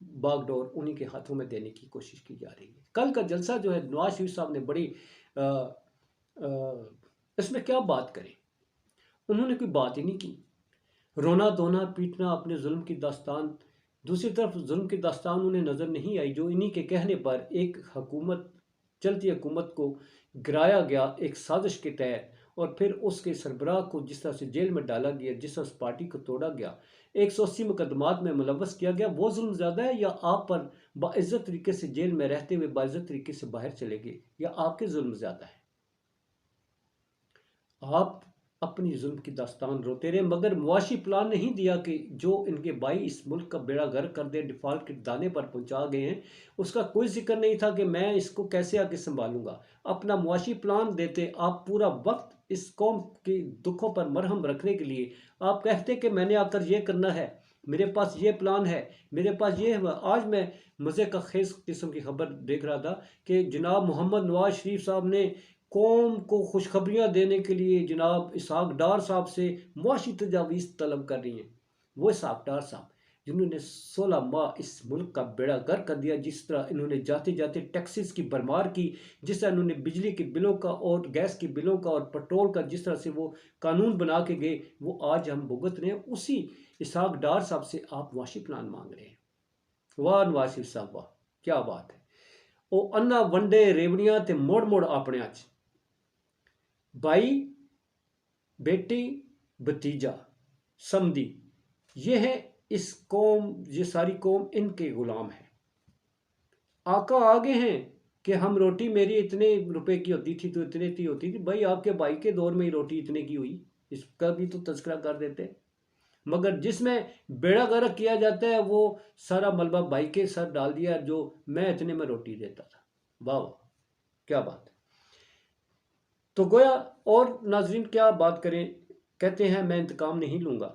باغ ڈور انہی کے ہاتھوں میں دینے کی کوشش کی جا رہی ہے۔ کل کا جلسہ جو ہے نواز شریف صاحب نے بڑی اس میں کیا بات کریں، انہوں نے کوئی بات ہی نہیں کی۔ رونا دھونا پیٹنا اپنے ظلم کی داستان، دوسری طرف ظلم کی داستان انہیں نظر نہیں آئی جو انہی کے کہنے پر ایک حکومت، چلتی حکومت کو گرایا گیا ایک سازش کے تحت، اور پھر اس کے سربراہ کو جس طرح سے جیل میں ڈالا گیا، جس طرح اس پارٹی کو توڑا گیا، 180 مقدمات میں ملوث کیا گیا، وہ ظلم زیادہ ہے یا آپ پر باعزت طریقے سے جیل میں رہتے ہوئے باعزت طریقے سے باہر چلے گئے، یا آپ کے ظلم زیادہ ہے؟ آپ اپنی ظلم کی داستان روتے رہے، مگر معاشی پلان نہیں دیا کہ جو ان کے بھائی اس ملک کا بیڑا غرق کر دے، ڈیفالٹ کے دانے پر پہنچا گئے ہیں، اس کا کوئی ذکر نہیں تھا کہ میں اس کو کیسے آگے سنبھالوں گا۔ اپنا معاشی پلان دیتے، آپ پورا وقت اس قوم کے دکھوں پر مرہم رکھنے کے لیے آپ کہتے کہ میں نے آ کر یہ کرنا ہے، میرے پاس یہ پلان ہے، میرے پاس یہ ہے۔ آج میں مزے کا خیز قسم کی خبر دیکھ رہا تھا کہ جناب محمد نواز شریف صاحب نے قوم کو خوشخبریاں دینے کے لیے جناب اسحاق ڈار صاحب سے معاشی تجاویز طلب کر رہی ہیں۔ وہ اسحاق ڈار صاحب جنہوں نے 16 ماہ اس ملک کا بیڑا غرق کر دیا، جس طرح انہوں نے جاتے جاتے ٹیکسز کی بھرمار کی، جس طرح انہوں نے بجلی کے بلوں کا اور گیس کے بلوں کا اور پٹرول کا جس طرح سے وہ قانون بنا کے گئے، وہ آج ہم بھگت رہے ہیں۔ اسی اسحاق ڈار صاحب سے آپ معاشی پلان مانگ رہے ہیں۔ واہ نواز شریف صاحب، واہ کیا بات ہے۔ او انا ونڈے ریوڑیاں تے موڑ موڑ اپنے اچ، بھائی بیٹی بھتیجا سمدھی، یہ ہے اس قوم، یہ ساری قوم ان کے غلام ہے۔ آقا آگے ہیں کہ ہم روٹی میری اتنے روپے کی ہوتی تھی تو اتنے کی ہوتی تھی، بھائی آپ کے بھائی کے دور میں ہی روٹی اتنے کی ہوئی، اس کا بھی تو تذکرہ کر دیتے۔ مگر جس میں بیڑا غرق کیا جاتا ہے وہ سارا ملبہ بھائی کے سر ڈال دیا، جو میں اتنے میں روٹی دیتا تھا۔ واہ واہ کیا بات ہے۔ تو گویا اور ناظرین کیا بات کریں، کہتے ہیں میں انتقام نہیں لوں گا،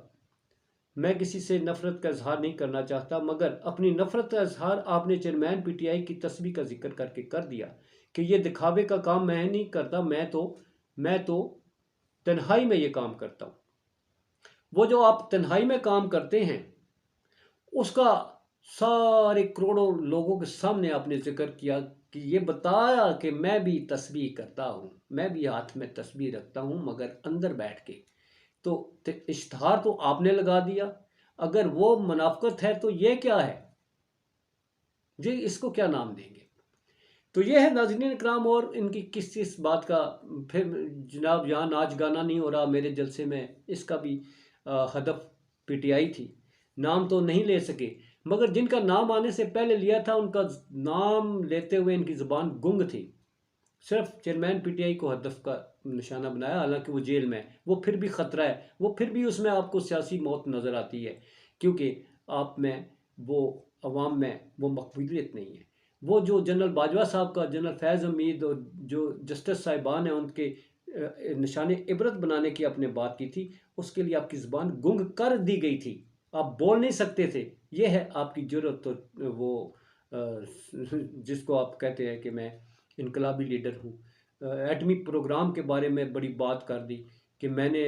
میں کسی سے نفرت کا اظہار نہیں کرنا چاہتا، مگر اپنی نفرت کا اظہار آپ نے چیئرمین پی ٹی آئی کی تسبیح کا ذکر کر کے کر دیا کہ یہ دکھاوے کا کام میں نہیں کرتا، میں تو تنہائی میں یہ کام کرتا ہوں۔ وہ جو آپ تنہائی میں کام کرتے ہیں اس کا سارے کروڑوں لوگوں کے سامنے آپ نے ذکر کیا کہ یہ بتایا کہ میں بھی تسبیح کرتا ہوں، میں بھی ہاتھ میں تسبیح رکھتا ہوں، مگر اندر بیٹھ کے۔ تو اشتہار تو آپ نے لگا دیا، اگر وہ منافقت ہے تو یہ کیا ہے، جی اس کو کیا نام دیں گے؟ تو یہ ہے ناظرین اکرام، اور ان کی کس بات کا پھر جناب یہاں ناچ گانا نہیں ہو رہا میرے جلسے میں، اس کا بھی ہدف پی ٹی آئی تھی، نام تو نہیں لے سکے، مگر جن کا نام آنے سے پہلے لیا تھا ان کا نام لیتے ہوئے ان کی زبان گنگ تھی، صرف چیئرمین پی ٹی آئی کو ہدف کا نشانہ بنایا، حالانکہ وہ جیل میں ہے، وہ پھر بھی خطرہ ہے، وہ پھر بھی اس میں آپ کو سیاسی موت نظر آتی ہے، کیونکہ آپ میں وہ عوام میں وہ مقبولیت نہیں ہے۔ وہ جو جنرل باجوہ صاحب کا، جنرل فیض حمید اور جو جسٹس صاحبان ہیں ان کے نشان عبرت بنانے کی آپ نے بات کی تھی، اس کے لیے آپ کی زبان گنگ کر دی گئی تھی، آپ بول نہیں سکتے تھے۔ یہ ہے آپ کی جرأت، تو وہ جس کو آپ کہتے ہیں کہ میں انقلابی لیڈر ہوں۔ ایٹمی پروگرام کے بارے میں بڑی بات کر دی کہ میں نے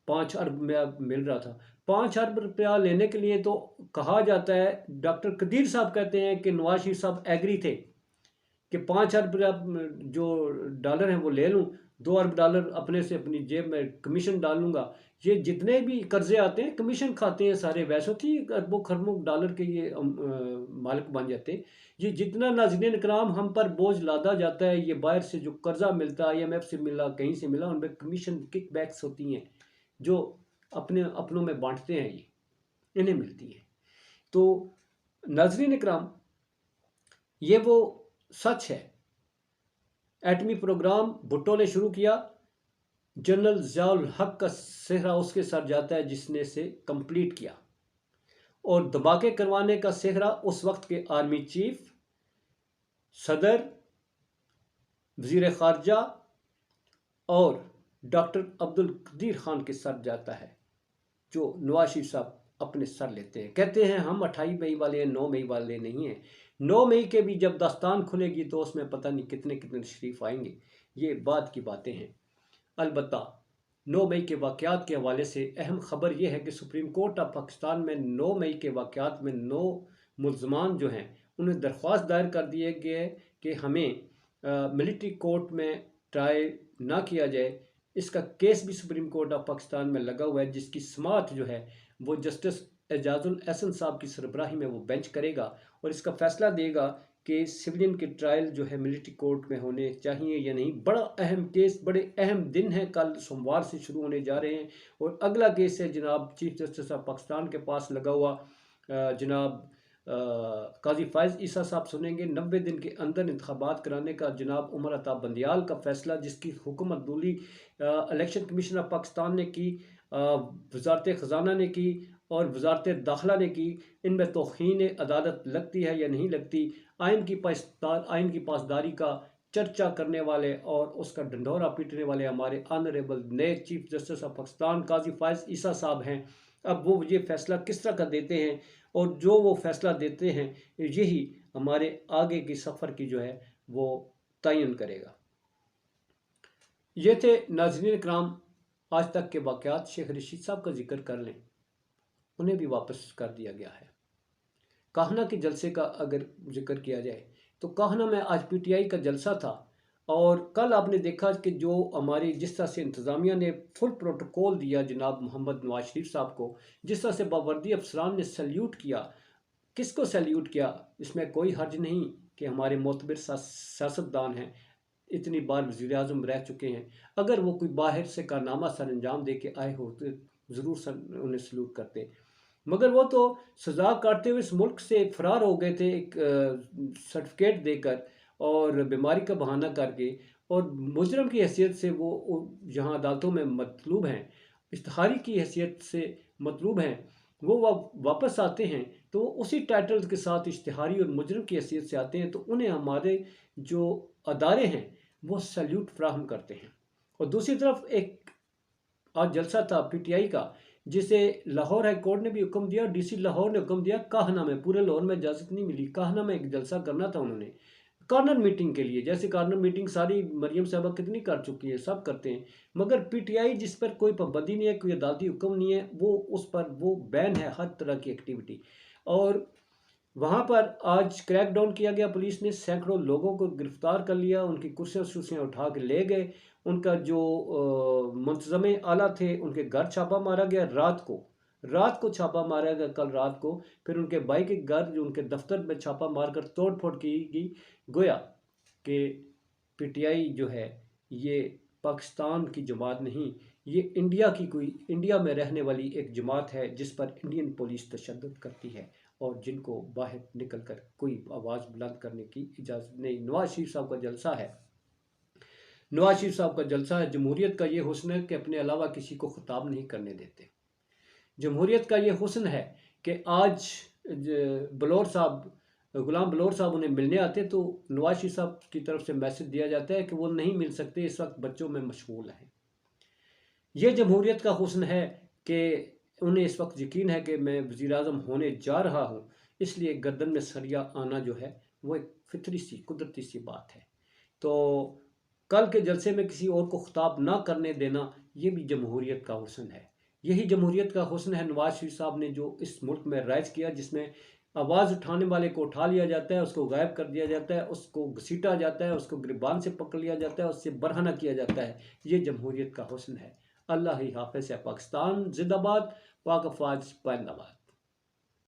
5 ارب میں مل رہا تھا، 5 ارب روپیہ لینے کے لیے تو کہا جاتا ہے، ڈاکٹر قدیر صاحب کہتے ہیں کہ نواز شریف صاحب ایگری تھے کہ 5 ارب جو ڈالر ہیں وہ لے لوں، 2 ارب ڈالر اپنے سے اپنی جیب میں کمیشن ڈالوں گا۔ یہ جتنے بھی قرضے آتے ہیں کمیشن کھاتے ہیں سارے، ویسے تھی اربوں خربوں ڈالر کے یہ مالک بن جاتے ہیں۔ یہ جتنا ناظرین اکرام ہم پر بوجھ لادا جاتا ہے، یہ باہر سے جو قرضہ ملتا ہے، IMF سے ملا، کہیں سے ملا، ان میں کمیشن کک بیکس ہوتی ہیں جو اپنوں میں بانٹتے ہیں، یہ انہیں ملتی ہیں۔ تو ناظرین اکرام یہ وہ سچ ہے، ایٹمی پروگرام بھٹو نے شروع کیا، جنرل ضیاء الحق کا سہرا اس کے ساتھ جاتا ہے جس نے اسے کمپلیٹ کیا، اور دھماکے کروانے کا سہرا اس وقت کے آرمی چیف، صدر، وزیر خارجہ اور ڈاکٹر عبدالقدیر خان کے ساتھ جاتا ہے، جو نواز شریف صاحب اپنے سر لیتے ہیں، کہتے ہیں ہم 28 مئی والے ہیں، 9 مئی والے نہیں ہیں۔ 9 مئی کے بھی جب داستان کھلے گی تو اس میں پتہ نہیں کتنے تشریف آئیں گے، یہ بعد کی باتیں ہیں۔ البتہ 9 مئی کے واقعات کے حوالے سے اہم خبر یہ ہے کہ سپریم کورٹ آف پاکستان میں 9 مئی کے واقعات میں 9 ملزمان جو ہیں انہیں درخواست دائر کر دیے گئے کہ ہمیں ملٹری کورٹ میں ٹرائی نہ کیا جائے. اس کا کیس بھی سپریم کورٹ آف پاکستان میں لگا ہوا ہے، جس کی سماعت جو ہے وہ جسٹس اعجاز الاحسن صاحب کی سربراہی میں وہ بینچ کرے گا اور اس کا فیصلہ دے گا کہ سولین کے ٹرائل جو ہے ملٹری کورٹ میں ہونے چاہیے یا نہیں. بڑا اہم کیس، بڑے اہم دن ہیں، کل سوموار سے شروع ہونے جا رہے ہیں. اور اگلا کیس ہے جناب چیف جسٹس آف پاکستان کے پاس لگا ہوا، جناب قاضی فائز عیسیٰ صاحب سنیں گے 90 دن کے اندر انتخابات کرانے کا جناب عمر عطا بندیال کا فیصلہ، جس کی حکومت دولی الیکشن کمیشن آف پاکستان نے کی، وزارت خزانہ نے کی اور وزارت داخلہ نے کی. ان میں توہین عدالت لگتی ہے یا نہیں لگتی؟ آئین کی پاسداری کا چرچا کرنے والے اور اس کا ڈنڈورا پیٹنے والے ہمارے آنریبل نئے چیف جسٹس آف پاکستان قاضی فائز عیسیٰ صاحب ہیں. اب وہ یہ فیصلہ کس طرح کا دیتے ہیں اور جو وہ فیصلہ دیتے ہیں یہی ہمارے آگے کی سفر کی جو ہے وہ تعین کرے گا. یہ تھے ناظرین اکرام آج تک کے واقعات. شیخ رشید صاحب کا ذکر کر لیں، انہیں بھی واپس کر دیا گیا ہے. کاہنہ کے جلسے کا اگر ذکر کیا جائے تو کاہنہ میں آج پی ٹی آئی کا جلسہ تھا، اور کل آپ نے دیکھا کہ جو ہماری جس طرح سے انتظامیہ نے فل پروٹوکول دیا جناب محمد نواز شریف صاحب کو، جس طرح سے باوردی افسران نے سیلیوٹ کیا. کس کو سیلیوٹ کیا؟ اس میں کوئی حرج نہیں کہ ہمارے معتبر سیاستدان ہیں، اتنی بار وزیر اعظم رہ چکے ہیں، اگر وہ کوئی باہر سے کارنامہ سر انجام دے کے آئے ہو تو ضرور انہیں سلوٹ کرتے. مگر وہ تو سزا کاٹتے ہوئے اس ملک سے فرار ہو گئے تھے ایک سرٹیفکیٹ دے کر اور بیماری کا بہانہ کر کے، اور مجرم کی حیثیت سے وہ یہاں عدالتوں میں مطلوب ہیں، اشتہاری کی حیثیت سے مطلوب ہیں. وہ واپس آتے ہیں تو وہ اسی ٹائٹل کے ساتھ اشتہاری اور مجرم کی حیثیت سے آتے ہیں، تو انہیں ہمارے جو ادارے ہیں وہ سیلیوٹ فراہم کرتے ہیں. اور دوسری طرف ایک آج جلسہ تھا پی ٹی آئی کا، جسے لاہور ہائی کورٹ نے بھی حکم دیا اور ڈی سی لاہور نے حکم دیا. کاہنہ میں، پورے لاہور میں اجازت نہیں ملی، کاہنہ میں ایک جلسہ کرنا تھا انہوں نے کارنر میٹنگ کے لیے. جیسے کارنر میٹنگ ساری مریم صاحبہ کتنی کر چکی ہے، سب کرتے ہیں، مگر پی ٹی آئی جس پر کوئی پابندی نہیں ہے، کوئی عدالتی حکم نہیں ہے، وہ اس پر وہ بین ہے ہر طرح کی ایکٹیویٹی. اور وہاں پر آج کریک ڈاؤن کیا گیا، پولیس نے سینکڑوں لوگوں کو گرفتار کر لیا، ان کی کرسیاں اٹھا کے لے گئے. ان کا جو منتظم اعلیٰ تھے ان کے گھر چھاپا مارا گیا، رات کو چھاپا مارا گیا کل رات کو. پھر ان کے بھائی کے گھر جو ان کے دفتر میں چھاپا مار کر توڑ پھوڑ کی گئی. گویا کہ پی ٹی آئی جو ہے یہ پاکستان کی جماعت نہیں، یہ انڈیا میں رہنے والی ایک جماعت ہے جس پر انڈین پولیس تشدد کرتی ہے اور جن کو باہر نکل کر کوئی آواز بلند کرنے کی اجازت نہیں. نواز شریف صاحب کا جلسہ ہے. جمہوریت کا یہ حسن ہے کہ اپنے علاوہ کسی کو خطاب نہیں کرنے دیتے. جمہوریت کا یہ حسن ہے کہ آج غلام بلور صاحب انہیں ملنے آتے تو نواز شریف صاحب کی طرف سے میسج دیا جاتا ہے کہ وہ نہیں مل سکتے، اس وقت بچوں میں مشغول ہیں. یہ جمہوریت کا حسن ہے کہ انہیں اس وقت یقین ہے کہ میں وزیر اعظم ہونے جا رہا ہوں، اس لیے گردن میں سریا آنا جو ہے وہ ایک فطری سی قدرتی سی بات ہے. تو کل کے جلسے میں کسی اور کو خطاب نہ کرنے دینا یہ بھی جمہوریت کا حسن ہے. یہی جمہوریت کا حسن ہے نواز شریف صاحب نے جو اس ملک میں رائج کیا، جس میں آواز اٹھانے والے کو اٹھا لیا جاتا ہے، اس کو غائب کر دیا جاتا ہے، اس کو گھسیٹا جاتا ہے، اس کو گریبان سے پکڑ لیا جاتا ہے، اس سے برہنہ کیا جاتا ہے. یہ جمہوریت کا حسن ہے. اللہ ہی حافظ ہے. پاکستان زندہ باد، پاک افواج پائندہ باد.